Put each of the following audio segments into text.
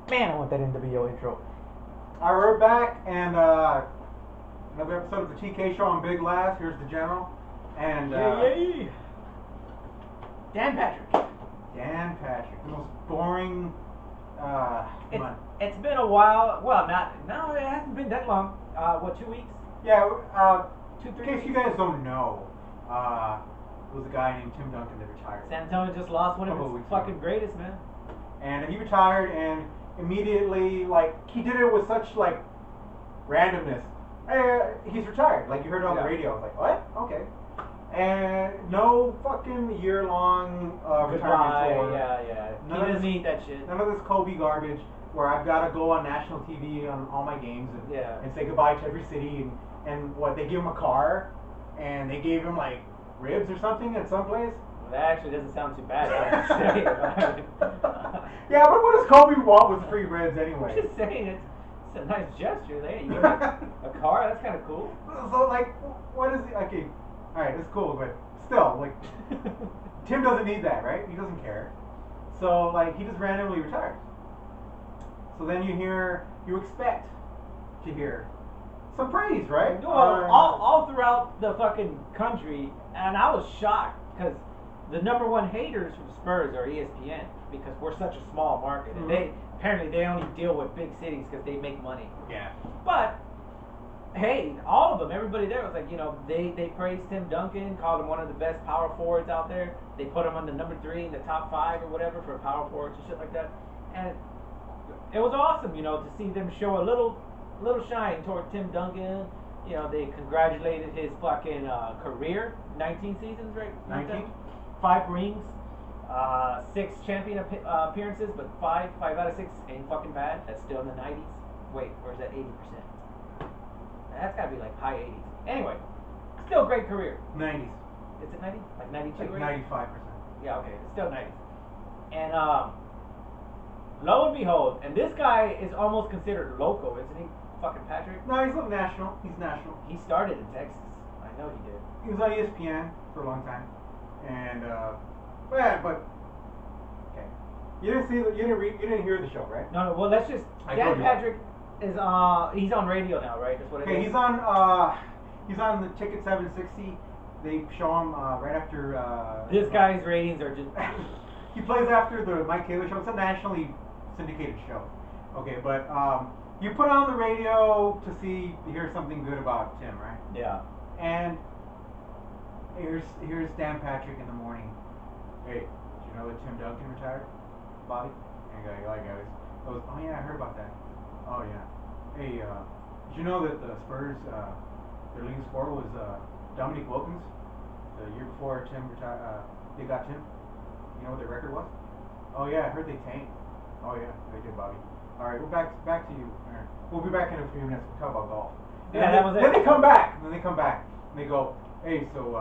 Man, I want that NWO intro. Alright, we're back, and another episode of the TK Show on Big Laughs. Here's the General, and Yay! Dan Patrick. Dan Patrick, the most boring. Month. It's been a while. Well, no, it hasn't been that long. What, 2 weeks? Yeah, Two, in 3 case weeks? you guys don't know, it was a guy named Tim Duncan that retired. San Antonio just lost one of Couple its weeks fucking ago. greatest, man. And he retired, and immediately, like, he did it with such, like, randomness. Hey, he's retired. Like, you heard it on the Yeah. radio. It's like, what? Okay. And no fucking year-long retirement Goodbye. tour. Yeah. None He of doesn't this- need that shit. None of this Kobe garbage where I've got to go on national TV on all my games Yeah. and say goodbye to every city and what, they give him a car and they gave him like ribs or something at some place. Well, that actually doesn't sound too bad. I would say. Yeah, but what does Kobe want with free ribs I'm anyway? just saying, it's a nice gesture there. You give me a car, that's kind of cool. So like, what is it? Okay, all right, it's cool, but still, like, Tim doesn't need that, right? He doesn't care. So like, he just randomly retires. So then you expect to hear some praise, right? Well, all throughout the fucking country, and I was shocked because the number one haters for the Spurs are ESPN because we're such a small market, and they only deal with big cities because they make money. Yeah. But hey, all of them, everybody there was like, they praised Tim Duncan, called him one of the best power forwards out there. They put him on the number 3 in the top 5 or whatever for power forwards and shit like that, and it was awesome, to see them show a little shine toward Tim Duncan. They congratulated his fucking career, 19 seasons, right? 19? 5 rings, 6 champion appearances, but 5 out of 6 ain't fucking bad. That's still in the 90s. Wait, where's that 80%? That's gotta be like high 80s. Anyway, still a great career. 90s. Is it 90? Like 92? Like right? 95%. Yeah, okay, it's still 90s. And lo and behold, and this guy is almost considered local, isn't he? Fucking Patrick. No, he's national. He's national. He started in Texas. I know he did. He was on ESPN for a long time, and yeah, but okay. You didn't hear the show, right? No. Well, let's just. I Dan told you. Patrick is he's on radio now, right? That's what it is. Okay, he's on the Ticket 760. They show him right after. This guy's ratings are just. He plays after the Mike Taylor show. It's a nationally syndicated show. Okay, but you put on the radio to hear something good about Tim, right? Yeah. And here's Dan Patrick in the morning. Hey, did you know that Tim Duncan retired, Bobby? And the guy goes, oh yeah, I heard about that. Oh yeah. Hey, did you know that the Spurs, their leading scorer was Dominique Wilkins? The year before Tim retired, they got Tim. You know what their record was? Oh yeah, I heard they tanked. Oh yeah, they did, Bobby. All right, we're back to you. Aaron. We'll be back in a few minutes. We'll talk about golf. Yeah, that was it. Then they come back. And they go, hey, so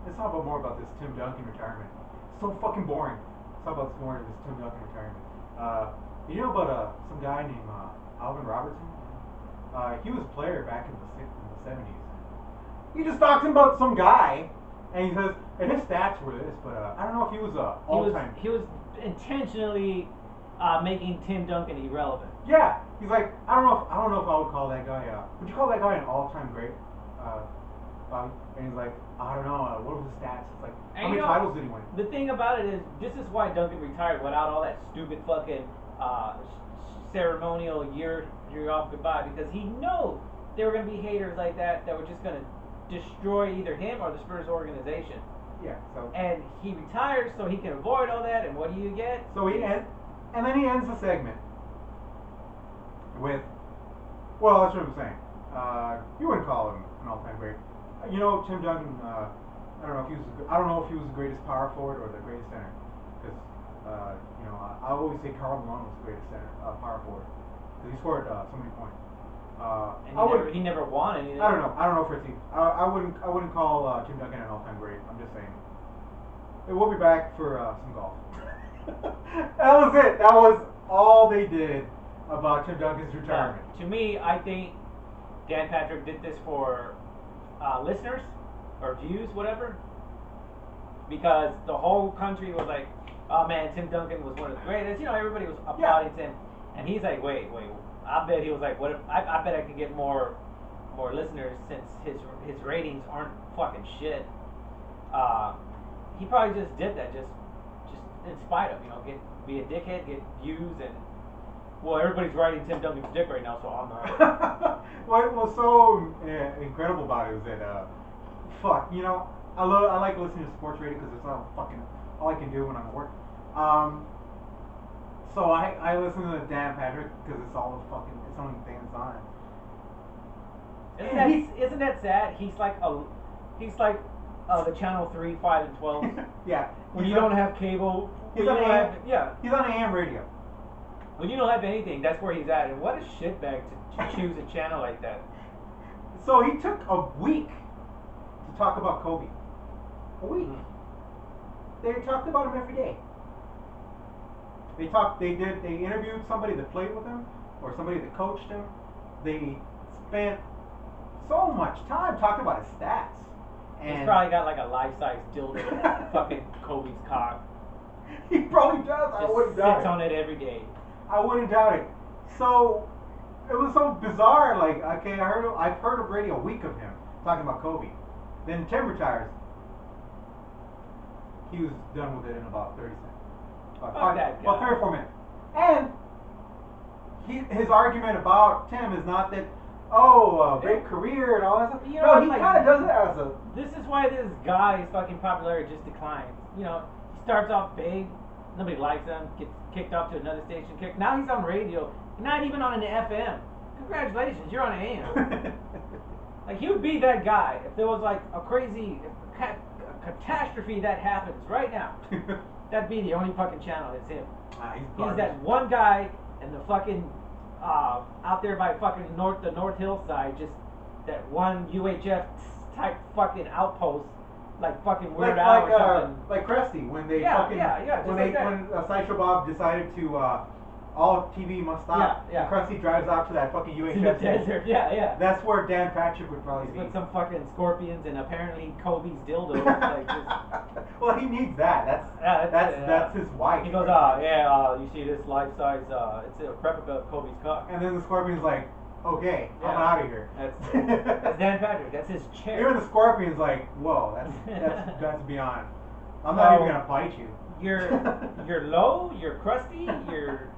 let's talk about more about this Tim Duncan retirement. It's so fucking boring. Let's talk about this Tim Duncan retirement. You know about some guy named Alvin Robertson? He was a player back in the 70s. He just talks about some guy, and he says, and his stats were this, but I don't know if he was all-time. He was intentionally making Tim Duncan irrelevant. Yeah, he's like, I don't know if I would call that guy. Would you call that guy an all-time great, Bobby? And he's like, I don't know. What were the stats? It's like, how many titles did he win? The thing about it is, this is why Duncan retired without all that stupid fucking ceremonial year off goodbye, because he knew there were gonna be haters like that were just gonna destroy either him or the Spurs organization. Yeah. So. And he retires so he can avoid all that. And what do you get? So and then he ends the segment with, well, that's what I'm saying. You wouldn't call him an all-time great. You know, Tim Duncan. I don't know if he was the greatest power forward or the greatest center, because I always say Karl Malone was the greatest center, power forward, because he scored so many points. And he never won anything. I don't know, Fritzy. I wouldn't call Tim Duncan an all-time great. I'm just saying. We'll be back for some golf. That was it. That was all they did about Tim Duncan's retirement. To me, I think Dan Patrick did this for listeners or views, whatever, because the whole country was like, oh man, Tim Duncan was one of the greatest. Everybody was applauding Tim. And he's like, wait. I bet he was like, what if I bet I can get more listeners since his ratings aren't fucking shit. He probably just did that just in spite of, be a dickhead, get views, and well, everybody's riding Tim Duncan's dick right now, so I'm not. What was so incredible about it was that I like listening to sports radio because it's all I can do when I'm at work. So I listen to Dan Patrick because it's the only thing that's on it. Isn't that sad? He's like the channel 3, 5, and 12. Yeah. When you don't have cable, He's on AM radio. When you don't have anything, that's where he's at. And what a shitbag to choose a channel like that. So he took a week to talk about Kobe. A week. Mm-hmm. They talked about him every day. They interviewed somebody that played with him or somebody that coached him. They spent so much time talking about his stats. And he's probably got like a life-size dildo fucking Kobe's cock. He probably does. I wouldn't doubt it. Sits on it every day. I wouldn't doubt it. So it was so bizarre. Like, okay, I've heard already a week of him talking about Kobe. Then Tim retires. He was done with it in about 30 seconds. About 3 or 4 minutes. And his argument about Tim is not that, great career and all that stuff. He kind of does it as a... This is why this guy's fucking popularity just declines. He starts off big, nobody likes him, gets kicked off to another station. Now he's on radio, not even on an FM. Congratulations, you're on AM. Like, he would be that guy if there was like a crazy catastrophe that happens right now. That'd be the only fucking channel that's him. He's that one guy in the fucking out there by fucking the North Hillside, just that one UHF type fucking outpost, like fucking Weird Al or something. Like Krusty when they when Sideshow Bob decided to all TV must stop. Yeah. And Krusty drives out to that fucking UHF in the desert. Yeah. That's where Dan Patrick would probably be. With some fucking scorpions and apparently Kobe's dildo. Like just, well, he needs that. That's his wife. He goes, you see this life-size, it's a replica of Kobe's cock. And then the scorpion's like, okay, I'm out of here. That's Dan Patrick. That's his chair. Even the scorpion's like, whoa, that's beyond. I'm not even gonna bite you. You're low. You're crusty. You're.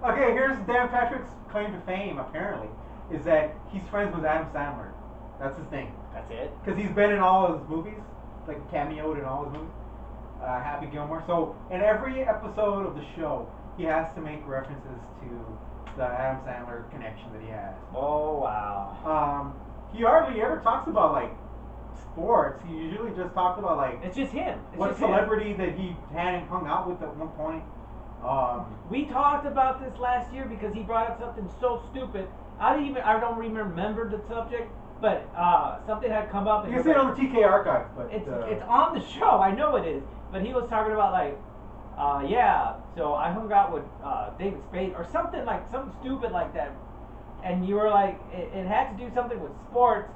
Okay, here's Dan Patrick's claim to fame. Apparently, is that he's friends with Adam Sandler. That's his thing. That's it. Because he's been in all of his movies, like cameoed in all his movies. Happy Gilmore. So in every episode of the show, he has to make references to the Adam Sandler connection that he has. Oh wow. He hardly ever talks about like sports. He usually just talks about like it's just him. What celebrity that he hadn't hung out with at one point. We talked about this last year because he brought up something so stupid. I don't remember the subject, but something had come up. You can see it on the TK archive, but it's on the show. I know it is, but he was talking about like, so I hung out with David Spade or something stupid like that, and you were like, it had to do something with sports,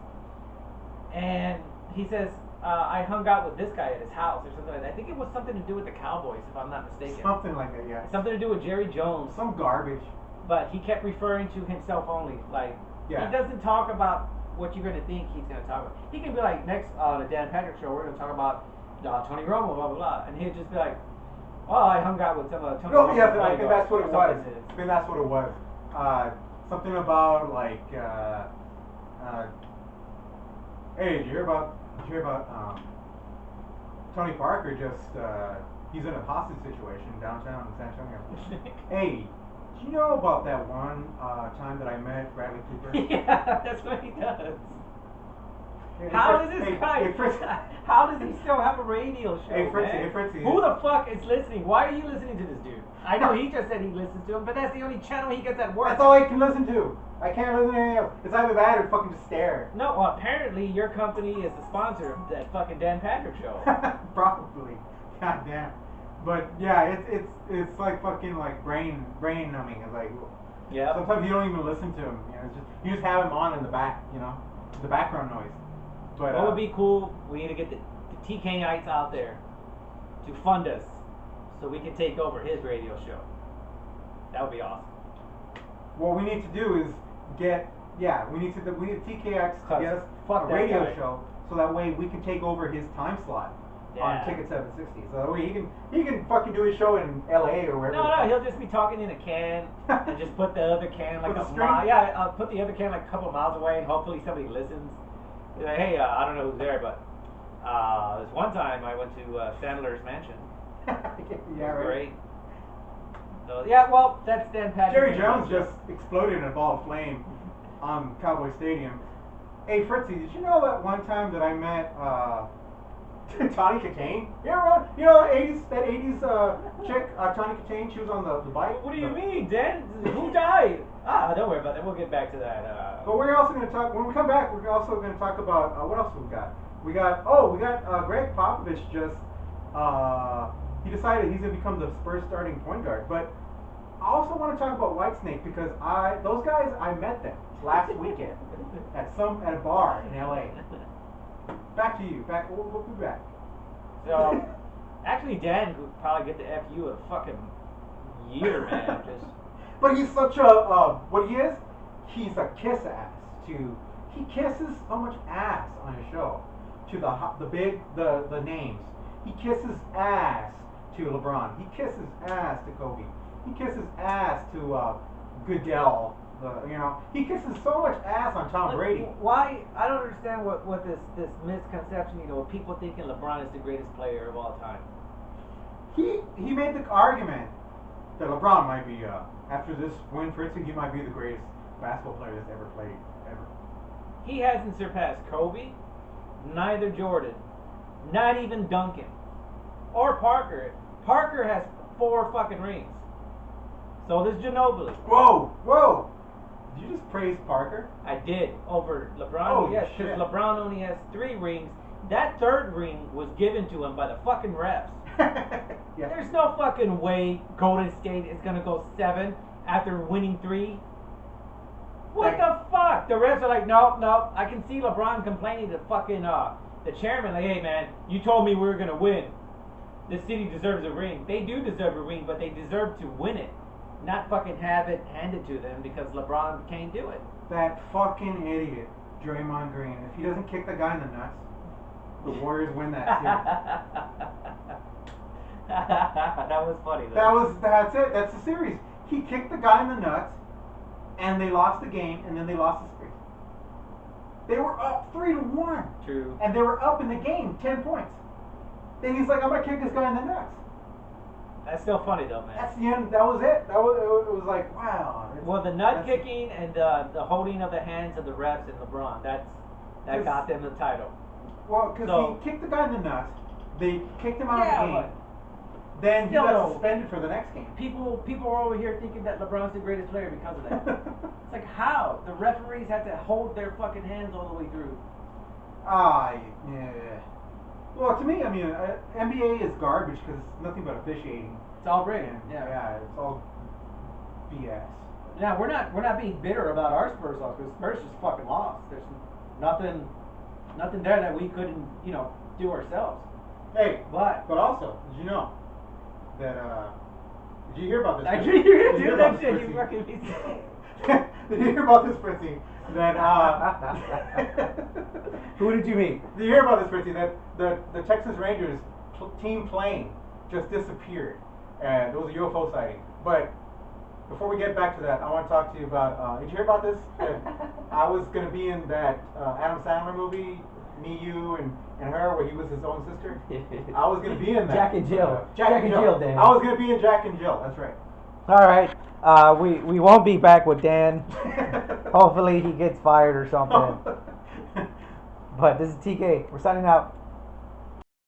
and he says. I hung out with this guy at his house or something like that. I think it was something to do with the Cowboys, if I'm not mistaken. Something like that, yeah. Something to do with Jerry Jones. Some garbage. But he kept referring to himself only. Like, he doesn't talk about what you're going to think he's going to talk about. He can be like, next on the Dan Patrick show, we're going to talk about Tony Romo, blah, blah, blah. And he'll just be like, I hung out with some of Tony Romo. No, I think that's what it was. I think that's what it was. Something about, like, hey, did you hear about Tony Parker he's in a hostage situation downtown in San Antonio. Hey, do you know about that one time that I met Bradley Cooper? Yeah, that's what he does. How does he still have a radio show? Hey Fritzy. Who the fuck is listening? Why are you listening to this dude? I know he just said he listens to him, but that's the only channel he gets at work. That's all I can listen to. I can't listen to anything else. It's either that or fucking just stare. No, well, apparently your company is the sponsor of that fucking Dan Patrick show. Probably. God damn. But yeah, it's like fucking like brain numbing. It's like sometimes you don't even listen to him. You just have him on in the back. The background noise. But what would be cool? We need to get the TKites out there to fund us so we can take over his radio show. That would be awesome. What we need to do is we need TKX to get us Fuck a that radio guy. show, so that way we can take over his time slot on Yeah. Ticket 760. So that way he can fucking do his show in LA or wherever. No, he'll just be talking in a can and just put the other can like With a a string? mile. Yeah, I'll put the other can like a couple miles away, and hopefully somebody listens. He's like, hey, I don't know who's there, but this one time I went to Sandler's mansion. Yeah, It was right. great. So yeah, well, that's Dan Patrick. Jerry Jones just exploded in a ball of flame on Cowboy Stadium. Hey Fritzy, did you know that one time that I met Tawny Katane? You know that 80s chick, Tawny Katane? She was on the bike. What do you mean, Dan? Who died? Don't worry about that. We'll get back to that. But we're also going to talk, when we come back, we're also going to talk about, what else we got? We got Greg Popovich just, he decided he's going to become the Spurs starting point guard. But I also want to talk about Whitesnake because those guys, I met them last weekend at a bar in LA. Back to you. We'll be back. So, actually, Dan could probably get the FU a fucking year, man. Just. But he's such a, what he is? He's a kiss ass he kisses so much ass on his show to the names. He kisses ass to LeBron. He kisses ass to Kobe. He kisses ass to Goodell. He kisses so much ass on Tom Brady. Why? I don't understand what this misconception. People thinking LeBron is the greatest player of all time. He made the argument that LeBron might be after this win for instance, he might be the greatest basketball player that's ever played ever. He hasn't surpassed Kobe, neither Jordan, not even Duncan, or Parker. Parker has 4 fucking rings. So does Ginobili. Whoa! Did you just praise Parker? I did over LeBron. Holy Yes, shit. because LeBron only has 3 rings. That 3rd ring was given to him by the fucking refs. Yeah. There's no fucking way Golden State is gonna go 7 after winning 3. What the fuck? The refs are like, nope. I can see LeBron complaining to fucking the chairman, like, hey man, you told me we were gonna win. The city deserves a ring. They do deserve a ring, but they deserve to win it, not fucking have it handed to them because LeBron can't do it. That fucking idiot, Draymond Green. If he doesn't kick the guy in the nuts, the Warriors win that series. That was funny though. That's it. That's the series. He kicked the guy in the nuts, and they lost the game, and then they lost the series. They were up 3-1. True. And they were up in the game 10 points. Then he's like, I'm gonna kick this guy in the nuts. That's still funny though, man. That's the end. That was it. It was like, wow. Well, the nut kicking and the holding of the hands of the refs and LeBron, that got them the title. Well, because he kicked the guy in the nuts. They kicked him out of the game. But then he still, got suspended for the next game. people are over here thinking that LeBron's the greatest player because of that. It's like, how? The referees had to hold their fucking hands all the way through. Yeah. Well, to me, I mean, NBA is garbage because it's nothing but officiating. It's all rigged. And, Yeah. it's all BS. Now we're not being bitter about our Spurs loss because Spurs just fucking lost. There's nothing there that we couldn't do ourselves. Hey, But also, did you know that? Did you hear about this? I knew you were gonna Did you hear do that about shit. this, You Fritzy? fucking piece of Did you hear about this, Fritzy? That Who did you meet? Did you hear about this, Fritzy? That the Texas Rangers team plane just disappeared, and it was a UFO sighting. But before we get back to that, I want to talk to you about. Did you hear about this? That I was gonna be in that Adam Sandler movie, Me, You, and Her, where he was his own sister. I was gonna be in that. Jack and Jill. Jack and Jill. Dan. I was gonna be in Jack and Jill. That's right. All right. We won't be back with Dan. Hopefully he gets fired or something. But this is TK. We're signing out.